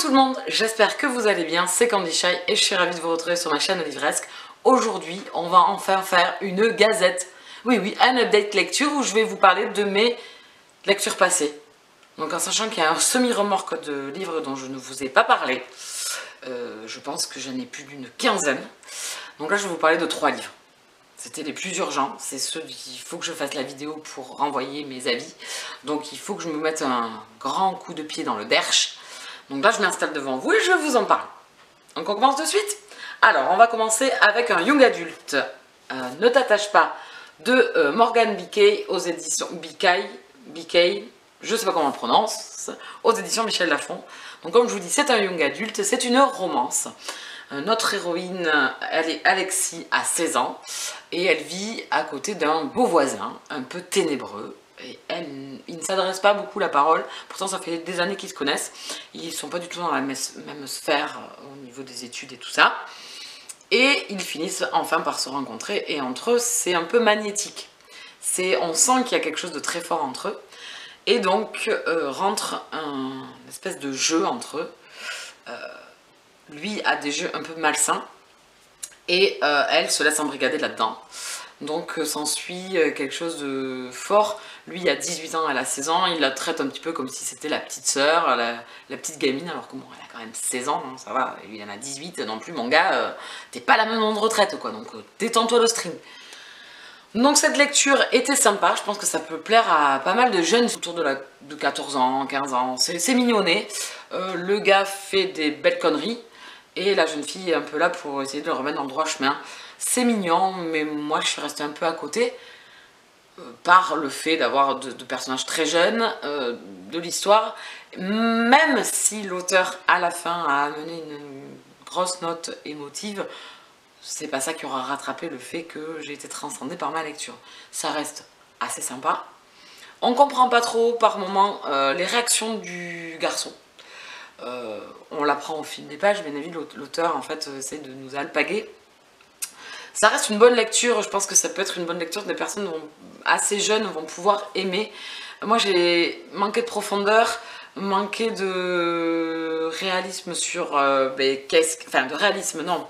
tout le monde, j'espère que vous allez bien, c'est Candy Shy et je suis ravie de vous retrouver sur ma chaîne Livresque. Aujourd'hui, on va enfin faire une gazette, oui, un update lecture où je vais vous parler de mes lectures passées. Donc en sachant qu'il y a un semi-remorque de livres dont je ne vous ai pas parlé, je pense que j'en ai plus d'une quinzaine. Donc là, je vais vous parler de 3 livres. C'était les plus urgents, c'est ceux qu'il faut que je fasse la vidéo pour renvoyer mes avis. Donc il faut que je me mette un grand coup de pied dans le derche. Donc là je m'installe devant vous et je vous en parle. Donc on commence de suite. Alors on va commencer avec un young adulte, Ne t'attache pas, de Morgan Bickey aux éditions Bickey, je sais pas comment on le prononce, aux éditions Michel Lafon. Donc comme je vous dis, c'est un young adulte, c'est une romance. Notre héroïne, elle est Alexis, à 16 ans, et elle vit à côté d'un beau voisin, un peu ténébreux. Et il ne s'adresse pas beaucoup la parole, pourtant ça fait des années qu'ils se connaissent. Ils ne sont pas du tout dans la même sphère au niveau des études et tout ça. Et ils finissent enfin par se rencontrer, et entre eux, c'est un peu magnétique. On sent qu'il y a quelque chose de très fort entre eux. Et donc, rentre une espèce de jeu entre eux. Lui a des jeux un peu malsains et elle se laisse embrigader là-dedans. Donc s'ensuit quelque chose de fort. Lui il a 18 ans, elle a 16 ans, il la traite un petit peu comme si c'était la petite sœur, la petite gamine, alors que bon, elle a quand même 16 ans, hein, ça va, lui il en a 18 non plus, mon gars, t'es pas la maison de retraite quoi, donc détends-toi le string. Donc cette lecture était sympa, je pense que ça peut plaire à pas mal de jeunes autour de 14 ans, 15 ans, c'est mignonné. Le gars fait des belles conneries, et la jeune fille est un peu là pour essayer de le remettre dans le droit chemin. C'est mignon, mais moi je suis restée un peu à côté par le fait d'avoir de personnages très jeunes, de l'histoire, même si l'auteur à la fin a amené une grosse note émotive, c'est pas ça qui aura rattrapé le fait que j'ai été transcendée par ma lecture. Ça reste assez sympa. On comprend pas trop par moments les réactions du garçon. On l'apprend au fil des pages, bien évidemment, l'auteur en fait essaie de nous alpaguer. Ça reste une bonne lecture, je pense que ça peut être une bonne lecture, des personnes assez jeunes vont pouvoir aimer. Moi j'ai manqué de profondeur, manqué de réalisme sur... enfin de réalisme non,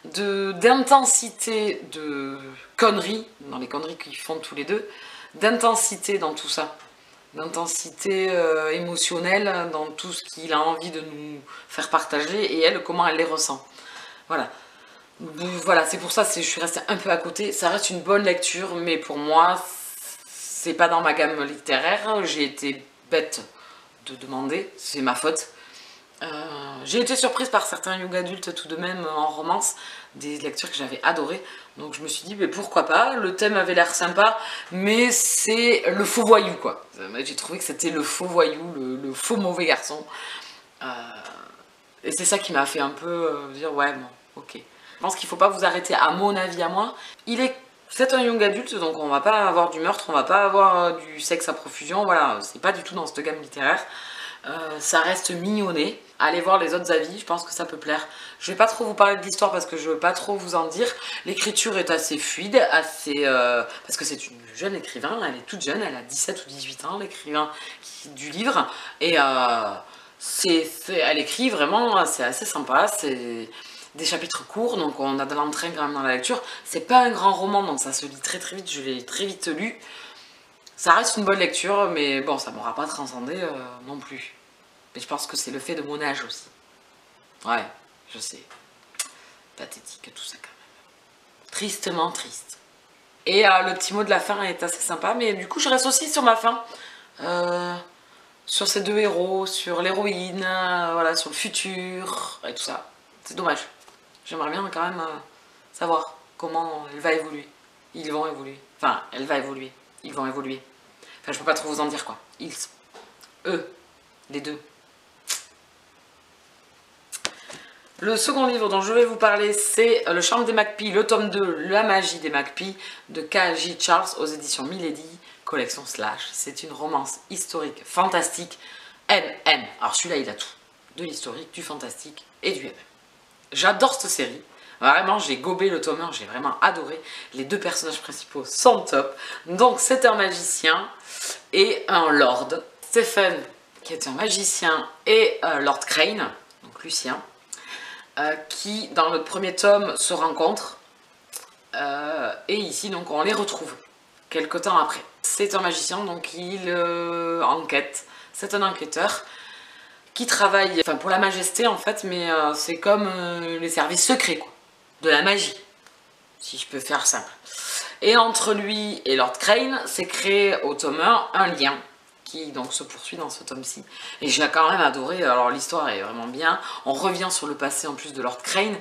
d'intensité de conneries, dans les conneries qu'ils font tous les deux, d'intensité dans tout ça. D'intensité émotionnelle dans tout ce qu'il a envie de nous faire partager, et elle, comment elle les ressent. Voilà. Voilà, c'est pour ça que je suis restée un peu à côté. Ça reste une bonne lecture, mais pour moi, c'est pas dans ma gamme littéraire. J'ai été bête de demander, c'est ma faute. J'ai été surprise par certains young adultes tout de même en romance, des lectures que j'avais adorées. Donc je me suis dit, mais pourquoi pas, le thème avait l'air sympa, mais c'est le faux voyou quoi. J'ai trouvé que c'était le faux voyou, le faux mauvais garçon. Et c'est ça qui m'a fait un peu dire, ouais bon, ok. Je pense qu'il ne faut pas vous arrêter à mon avis à moi. C'est un young adulte, donc on va pas avoir du meurtre, on va pas avoir du sexe à profusion, voilà, c'est pas du tout dans cette gamme littéraire. Ça reste mignonné. Allez voir les autres avis, je pense que ça peut plaire. Je vais pas trop vous parler de l'histoire parce que je veux pas trop vous en dire. L'écriture est assez fluide, parce que c'est une jeune écrivain, elle est toute jeune, elle a 17 ou 18 ans, l'écrivain du livre. Et elle écrit vraiment, c'est assez sympa, c'est des chapitres courts, donc on a de l'entrain quand même dans la lecture. C'est pas un grand roman, donc ça se lit très vite, je l'ai très vite lu. Ça reste une bonne lecture, mais bon, ça m'aura pas transcendé non plus. Mais je pense que c'est le fait de mon âge aussi. Ouais, je sais. Pathétique tout ça quand même. Tristement triste. Et le petit mot de la fin est assez sympa, mais du coup je reste aussi sur ma fin. Sur ces deux héros, sur l'héroïne, voilà, sur le futur, et tout ça. C'est dommage. J'aimerais bien quand même savoir comment elle va évoluer. Ils vont évoluer. Enfin, elle va évoluer. Ils vont évoluer. Enfin, je peux pas trop vous en dire quoi. Eux, les deux. Le second livre dont je vais vous parler, c'est Le Charme des McPee, le tome 2, La magie des McPee, de K.J. Charles aux éditions Milady, collection Slash. C'est une romance historique, fantastique, MM. Alors celui-là, il a tout. De l'historique, du fantastique et du MM. J'adore cette série. Vraiment, j'ai gobé le tome 1, j'ai vraiment adoré. Les deux personnages principaux sont top. Donc, c'est un magicien et un lord. Stephen, qui est un magicien, et Lord Crane, donc Lucien, qui dans le premier tome se rencontrent, et ici donc on les retrouve quelque temps après. C'est un magicien, donc il enquête, c'est un enquêteur qui travaille enfin, pour la majesté en fait, mais c'est comme les services secrets quoi, de la magie, si je peux faire simple. Et entre lui et Lord Crane, s'est créé au tome 1 un lien qui donc se poursuit dans ce tome-ci. Et j'ai quand même adoré, alors l'histoire est vraiment bien, on revient sur le passé en plus de Lord Crane,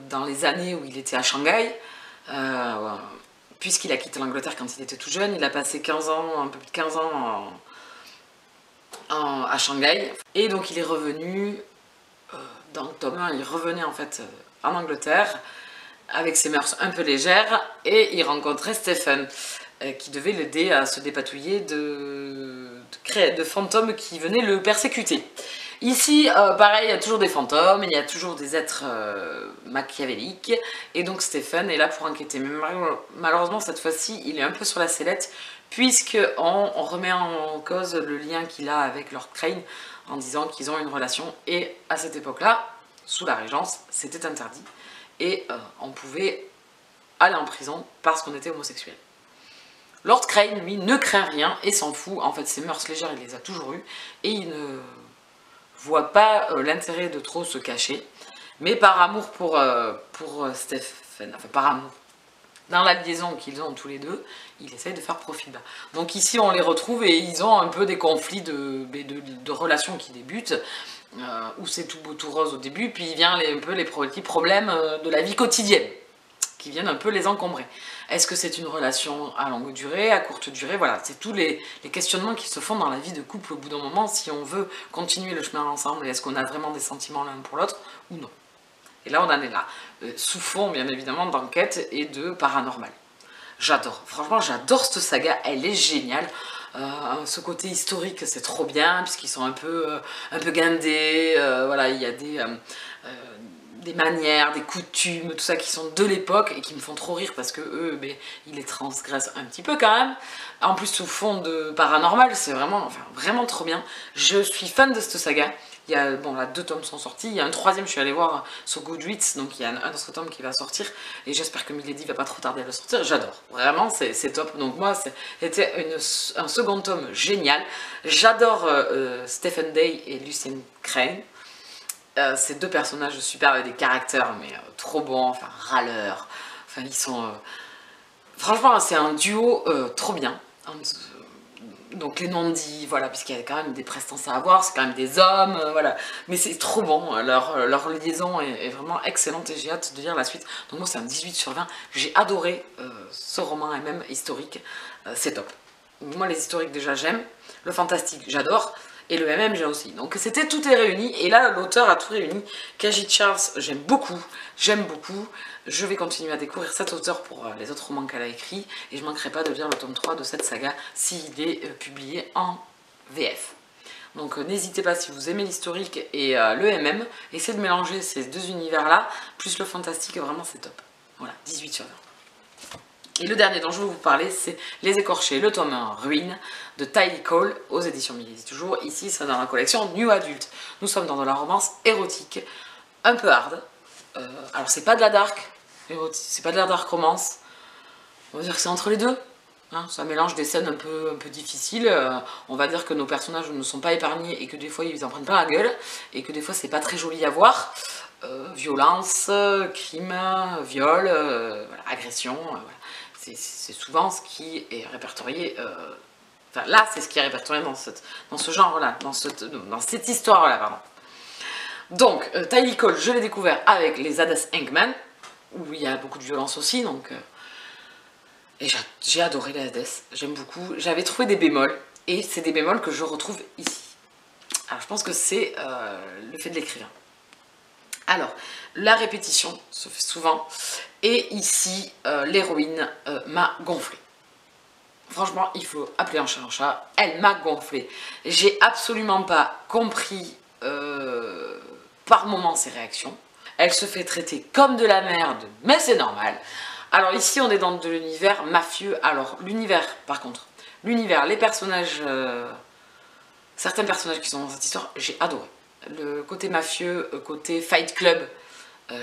dans les années où il était à Shanghai, puisqu'il a quitté l'Angleterre quand il était tout jeune, il a passé 15 ans, un peu plus de 15 ans à Shanghai, et donc il est revenu, dans le tome 1, il revenait en fait en Angleterre, avec ses mœurs un peu légères, et il rencontrait Stephen, qui devait l'aider à se dépatouiller de fantômes qui venaient le persécuter. Ici, pareil, il y a toujours des fantômes, il y a toujours des êtres machiavéliques, et donc Stephen est là pour enquêter. Mais malheureusement, cette fois-ci, il est un peu sur la sellette, puisqu'on remet en cause le lien qu'il a avec Lord Crane, en disant qu'ils ont une relation, et à cette époque-là, sous la Régence, c'était interdit. Et on pouvait aller en prison parce qu'on était homosexuel. Lord Crane, lui, ne craint rien et s'en fout. En fait, ses mœurs légères, il les a toujours eues. Et il ne voit pas l'intérêt de trop se cacher. Mais par amour pour Stephen, enfin par amour, dans la liaison qu'ils ont tous les deux, il essaye de faire profil bas. Donc ici, on les retrouve et ils ont un peu des conflits de relations qui débutent. Où c'est tout beau tout rose au début, puis il vient un peu les petits problèmes de la vie quotidienne qui viennent un peu les encombrer. Est-ce que c'est une relation à longue durée, à courte durée? Voilà, c'est tous les questionnements qui se font dans la vie de couple au bout d'un moment, si on veut continuer le chemin ensemble, est-ce qu'on a vraiment des sentiments l'un pour l'autre ou non? Et là, on en est là, sous fond bien évidemment d'enquête et de paranormal. J'adore, franchement j'adore cette saga, elle est géniale. Ce côté historique c'est trop bien puisqu'ils sont un peu guindés, voilà, il y a des manières, des coutumes, tout ça qui sont de l'époque et qui me font trop rire parce que eux, ils les transgressent un petit peu quand même. En plus sous fond de paranormal, c'est vraiment, enfin, vraiment trop bien. Je suis fan de cette saga. Il y a, bon là 2 tomes sont sortis, il y a un 3e, je suis allée voir sur Goodreads, donc il y a un autre tome qui va sortir, et j'espère que Milady va pas trop tarder à le sortir, j'adore, vraiment c'est top, donc moi c'était un second tome génial, j'adore Stephen Day et Lucien Crane, ces 2 personnages super avec des caractères mais trop bons, enfin râleurs, enfin ils sont, franchement c'est un duo trop bien. Donc les non-dits, voilà, puisqu'il y a quand même des prestances à avoir, c'est quand même des hommes, voilà. Mais c'est trop bon, leur liaison est vraiment excellente et j'ai hâte de lire la suite. Donc moi c'est un 18 sur 20, j'ai adoré ce roman et même historique, c'est top. Moi les historiques déjà j'aime, le fantastique j'adore, et le MM j'ai aussi. Donc c'était tout est réuni, et là l'auteur a tout réuni. Kajit Charles j'aime beaucoup, je vais continuer à découvrir cet auteur pour les autres romans qu'elle a écrits, et je ne manquerai pas de lire le tome 3 de cette saga s'il est publié en VF. Donc n'hésitez pas, si vous aimez l'historique et le MM, essayez de mélanger ces 2 univers-là, plus le fantastique, vraiment c'est top. Voilà, 18 sur 20. Et le dernier dont je vais vous parler, c'est Les Écorchés, le tome 1, Ruine, de Tylee Cole, aux éditions Milady toujours. Ici, c'est dans la collection New Adult. Nous sommes dans de la romance érotique, un peu hard. Alors, c'est pas de la dark érotique, c'est pas de la dark romance. On va dire que c'est entre les deux. Hein, ça mélange des scènes un peu difficiles. On va dire que nos personnages ne sont pas épargnés et que des fois, ils en prennent pas la gueule. Et que des fois, c'est pas très joli à voir. Violence, crime, viol, voilà, agression, voilà. C'est souvent ce qui est répertorié, enfin là c'est ce qui est répertorié dans ce genre-là, dans cette histoire-là, pardon. Donc, Tylee Cole, je l'ai découvert avec les Hades Eggman, où il y a beaucoup de violence aussi, donc... et j'ai adoré les Hades, j'aime beaucoup. J'avais trouvé des bémols, et c'est des bémols que je retrouve ici. Alors je pense que c'est le fait de l'écrivain. Alors, la répétition se fait souvent, et ici, l'héroïne m'a gonflé. Franchement, il faut appeler un chat, elle m'a gonflé. J'ai absolument pas compris par moments ses réactions. Elle se fait traiter comme de la merde, mais c'est normal. Alors ici, on est dans de l'univers mafieux. Alors, l'univers, par contre, l'univers, les personnages, certains personnages qui sont dans cette histoire, j'ai adoré. Le côté mafieux, côté fight club,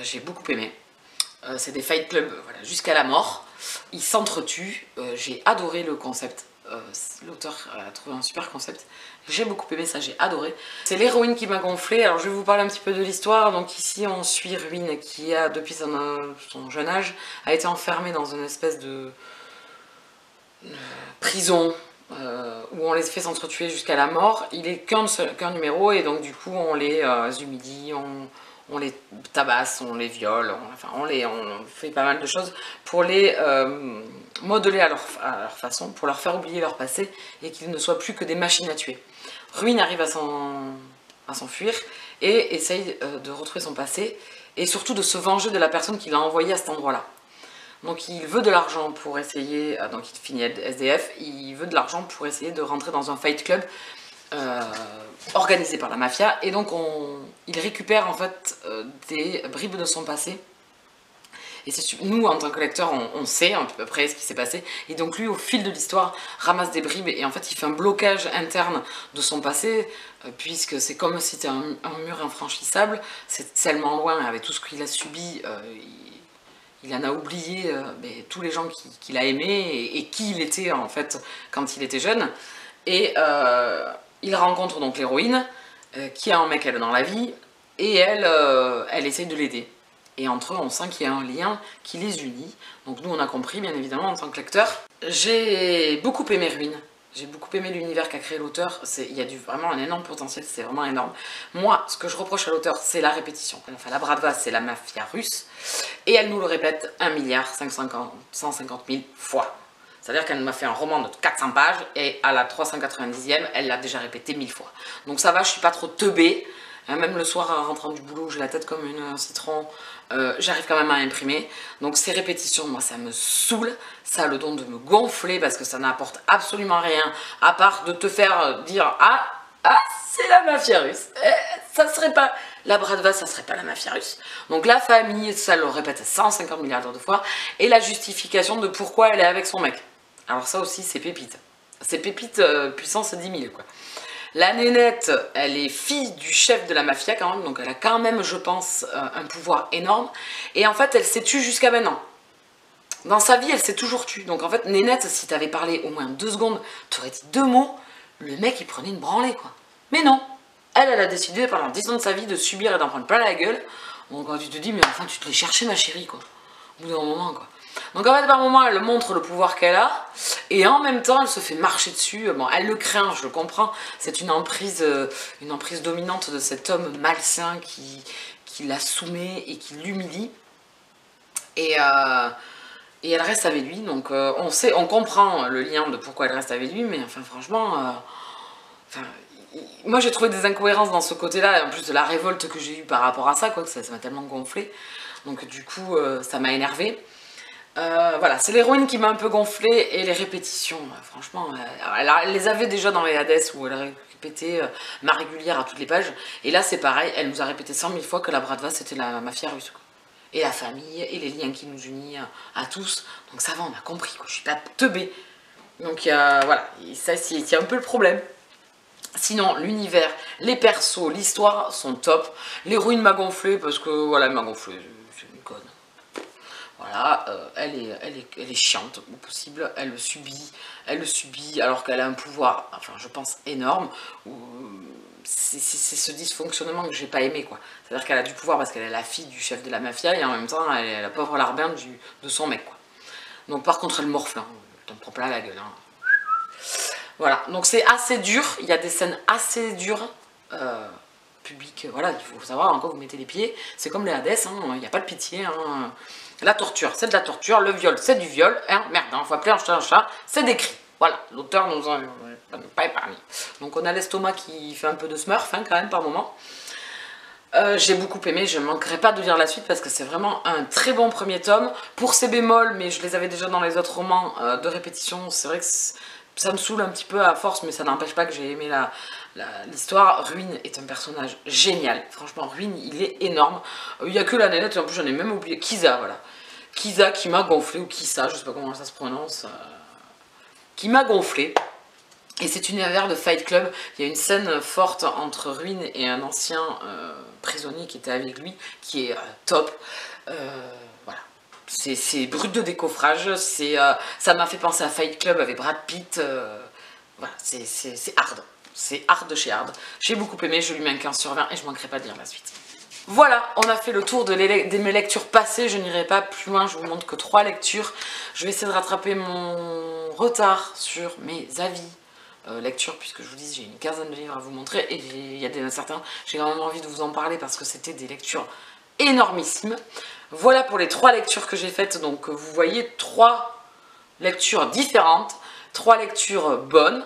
j'ai beaucoup aimé. C'est des fight clubs voilà, jusqu'à la mort. Ils s'entretuent. J'ai adoré le concept. L'auteur a trouvé un super concept. J'ai beaucoup aimé ça, j'ai adoré. C'est l'héroïne qui m'a gonflé. Alors je vais vous parler un petit peu de l'histoire. Donc ici on suit Ruine qui a, depuis son jeune âge, a été enfermée dans une espèce de prison où on les fait s'entretuer jusqu'à la mort. Il est qu'un numéro et donc du coup on les humilie, on les tabasse, on les viole, on fait pas mal de choses pour les modeler à leur façon, pour leur faire oublier leur passé et qu'ils ne soient plus que des machines à tuer. Ruine arrive à s'enfuir et essaye de retrouver son passé et surtout de se venger de la personne qui l'a envoyé à cet endroit-là. Donc il veut de l'argent pour essayer, donc il finit SDF, il veut de l'argent pour essayer de rentrer dans un fight club organisé par la mafia et donc il récupère en fait des bribes de son passé et nous en tant que lecteur on sait à peu près ce qui s'est passé et donc lui au fil de l'histoire ramasse des bribes et en fait il fait un blocage interne de son passé puisque c'est comme si c'était un mur infranchissable, c'est tellement loin avec tout ce qu'il a subi, il en a oublié tous les gens qu'il a aimés et qui il était en fait quand il était jeune et il rencontre donc l'héroïne, qui a un mec elle dans la vie, et elle essaye de l'aider. Et entre eux, on sent qu'il y a un lien qui les unit. Donc nous, on a compris, bien évidemment, en tant que lecteur. J'ai beaucoup aimé Ruine. J'ai beaucoup aimé l'univers qu'a créé l'auteur. Il y a vraiment un énorme potentiel, c'est vraiment énorme. Moi, ce que je reproche à l'auteur, c'est la répétition. Enfin, la Bratva, c'est la mafia russe. Et elle nous le répète 1,150 milliard fois. C'est-à-dire qu'elle m'a fait un roman de 400 pages et à la 390e, elle l'a déjà répété 1000 fois. Donc ça va, je suis pas trop teubée. Même le soir, en rentrant du boulot, j'ai la tête comme un citron. J'arrive quand même à imprimer. Donc ces répétitions, moi, ça me saoule. Ça a le don de me gonfler parce que ça n'apporte absolument rien à part de te faire dire « Ah, c'est la mafia russe. Ça serait pas... La Bratva, ça serait pas la mafia russe. » Donc la famille, ça le répète 150 milliards de fois. Et la justification de pourquoi elle est avec son mec. Alors ça aussi, c'est pépite. C'est pépite puissance 10 000, quoi. La nénette, elle est fille du chef de la mafia quand même, donc elle a quand même, je pense, un pouvoir énorme. Et en fait, elle s'est tue jusqu'à maintenant. Dans sa vie, elle s'est toujours tue. Donc en fait, nénette, si t'avais parlé au moins 2 secondes, t'aurais dit 2 mots, le mec, il prenait une branlée, quoi. Mais non, elle a décidé pendant 10 ans de sa vie de subir et d'en prendre plein la gueule. Donc quand tu te dis, mais enfin, tu te l'es cherché, ma chérie, quoi. Au bout d'un moment, quoi. Donc en fait, par moment, elle montre le pouvoir qu'elle a, et en même temps, elle se fait marcher dessus. Bon, elle le craint, je le comprends. C'est une emprise dominante de cet homme malsain qui la soumet et qui l'humilie. Et elle reste avec lui. Donc on comprend le lien de pourquoi elle reste avec lui, mais enfin, franchement, moi j'ai trouvé des incohérences dans ce côté-là, en plus de la révolte que j'ai eue par rapport à ça, quoi, que ça m'a tellement gonflé. Donc du coup, ça m'a énervé. Voilà, c'est l'héroïne qui m'a un peu gonflé et les répétitions, franchement, elle les avait déjà dans les Hades où elle répétait ma régulière à toutes les pages. Et là, c'est pareil, elle nous a répété 100 000 fois que la Bratva, c'était la mafia russe, quoi. Et la famille, et les liens qui nous unissent à tous. Donc ça va, on a compris, quoi. Je suis pas teubée. Donc voilà, ça, c'est un peu le problème. Sinon, l'univers, les persos, l'histoire sont top. L'héroïne m'a gonflé parce que, voilà, elle m'a gonflé. C'est une conne. Voilà, elle est chiante au possible, elle le subit alors qu'elle a un pouvoir, enfin je pense énorme. C'est ce dysfonctionnement que j'ai pas aimé, quoi. C'est-à-dire qu'elle a du pouvoir parce qu'elle est la fille du chef de la mafia et en même temps elle est la pauvre larbin de son mec, quoi. Donc par contre elle morfle, hein. T'en prends plein la gueule, hein. Voilà, donc c'est assez dur, il y a des scènes assez dures. Public, voilà, il faut savoir en quoi vous mettez les pieds, c'est comme les Hades, hein, il n'y a pas de pitié, hein. La torture, c'est de la torture, le viol, c'est du viol, hein, merde, il faut appeler un chat, c'est décrit, voilà, l'auteur nous a pas épargné. Donc on a l'estomac qui fait un peu de smurf, hein, quand même, par moment. J'ai beaucoup aimé, je ne manquerai pas de lire la suite parce que c'est vraiment un très bon premier tome, pour ses bémols, mais je les avais déjà dans les autres romans de répétition, c'est vrai que ça me saoule un petit peu à force, mais ça n'empêche pas que j'ai aimé l'histoire. Ruine est un personnage génial. Franchement, Ruine, il est énorme. Il n'y a que la nénette, et en plus j'en ai même oublié. Kisa, voilà. Kisa qui m'a gonflé, ou Kisa, je sais pas comment ça se prononce. Qui m'a gonflé. Et cet univers de Fight Club, il y a une scène forte entre Ruin et un ancien prisonnier qui était avec lui, qui est top. Voilà. C'est brut de décoffrage, ça m'a fait penser à Fight Club avec Brad Pitt. Voilà, c'est hard. C'est hard de chez hard. J'ai beaucoup aimé, je lui mets un 15 sur 20 et je ne manquerai pas de lire la suite. Voilà, on a fait le tour de mes lectures passées, je n'irai pas plus loin, je vous montre que 3 lectures. Je vais essayer de rattraper mon retard sur mes avis lecture, puisque je vous dis j'ai une quinzaine de livres à vous montrer et il y a certains, j'ai quand même envie de vous en parler parce que c'était des lectures énormissimes. Voilà pour les 3 lectures que j'ai faites, donc vous voyez 3 lectures différentes, 3 lectures bonnes,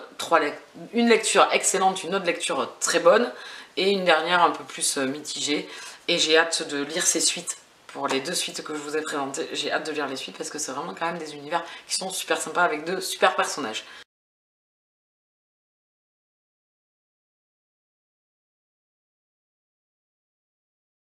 une lecture excellente, une autre lecture très bonne et une dernière un peu plus mitigée, et j'ai hâte de lire ces suites. Pour les 2 suites que je vous ai présentées, j'ai hâte de lire les suites parce que c'est vraiment quand même des univers qui sont super sympas avec de super personnages.